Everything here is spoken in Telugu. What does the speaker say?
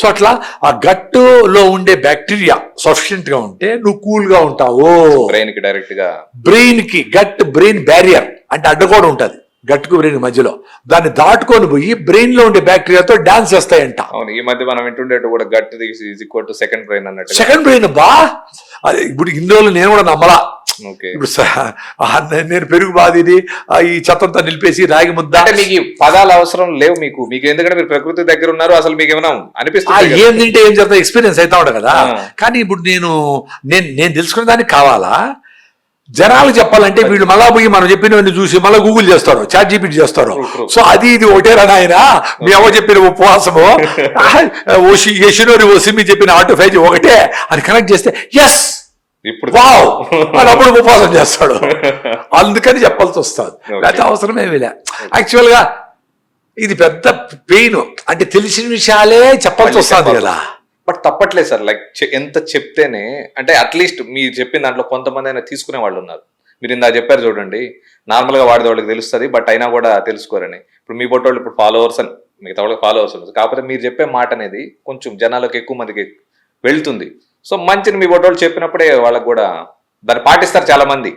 సో అట్లా ఆ గట్టులో ఉండే బ్యాక్టీరియా సఫిషియెంట్ గా ఉంటే నువ్వు కూల్ గా ఉంటావు. బ్రెయిన్ కి డైరెక్ట్ గా, బ్రెయిన్ కి బ్రెయిన్ బ్యారియర్ అంటే అడ్డగోడ ఉంటది గట్టుకు బ్రెయిన్ మధ్యలో, దాన్ని దాటుకొని పోయి బ్రెయిన్ లో ఉండే బ్యాక్టీరియాతో డాన్స్ చేస్తాయంట. అవును, ఈ మధ్య మనం వింటుండేట్టు కూడా gut is equal to second brain అన్నట్టు. సెకండ్ బ్రెయిన్ బా, అది ఇప్పుడు ఇన్ని రోజులు నేను కూడా నమ్మలా. ఇప్పుడు నేను పెరుగు బాదిని ఈ చెత్తంతా నిలిపేసి రాగి ముద్ద, అంటే మీకు ఈ పదాలు అవసరం లేవు మీకు ఎందుకంటే మీరు ప్రకృతి దగ్గర ఉన్నారు, అసలు మీకు ఏమైనా అనిపిస్తుంది ఏం తింటే ఏం చేస్తా ఎక్స్పీరియన్స్ అవుతా ఉండదు కదా. కానీ ఇప్పుడు నేను తెలుసుకునే దానికి కావాలా, జనాలు చెప్పాలంటే వీళ్ళు మళ్ళా పోయి మనం చెప్పినవన్నీ చూసి మళ్ళీ గూగుల్ చేస్తారు, చాట్ జీపీటీ చేస్తారు. సో అది ఇది ఒకటేరా నాయన, మీ అవ్వ చెప్పిన ఉపవాసము యశునోరి ఓసిమి చెప్పిన ఆటోఫైజ్ ఒకటే అని కనెక్ట్ చేస్తే ఎస్ ఇప్పుడు వావ్ అని అప్పుడు ఉపవాసం చేస్తాడు. అందుకని చెప్పాల్సి వస్తుంది, లేకపోతే అవసరమేమీ లే. యాక్చువల్ గా ఇది పెద్ద పెయిన్, అంటే తెలిసిన విషయాలే చెప్పాల్సి వస్తుంది కదా. బట్ తప్పట్లేదు సార్, లైక్ ఎంత చెప్తేనే, అంటే అట్లీస్ట్ మీరు చెప్పిన దాంట్లో కొంతమంది అయినా తీసుకునే వాళ్ళు ఉన్నారు. మీరు ఇందా చెప్పారు చూడండి, నార్మల్ గా వాడితే వాళ్ళకి తెలుస్తుంది, బట్ అయినా కూడా తెలుసుకోరని. ఇప్పుడు మీ బొట్టోళ్ళు ఇప్పుడు ఫాలోవర్స్ అని, మిగతా వాళ్ళకి ఫాలోవర్స్ ఉంటుంది, కాకపోతే మీరు చెప్పే మాట అనేది కొంచెం జనాలకు ఎక్కువ మందికి వెళ్తుంది. సో మంచిని మీ బొట్టోళ్ళు చెప్పినప్పుడే వాళ్ళకి కూడా దాన్ని పాటిస్తారు చాలా మంది.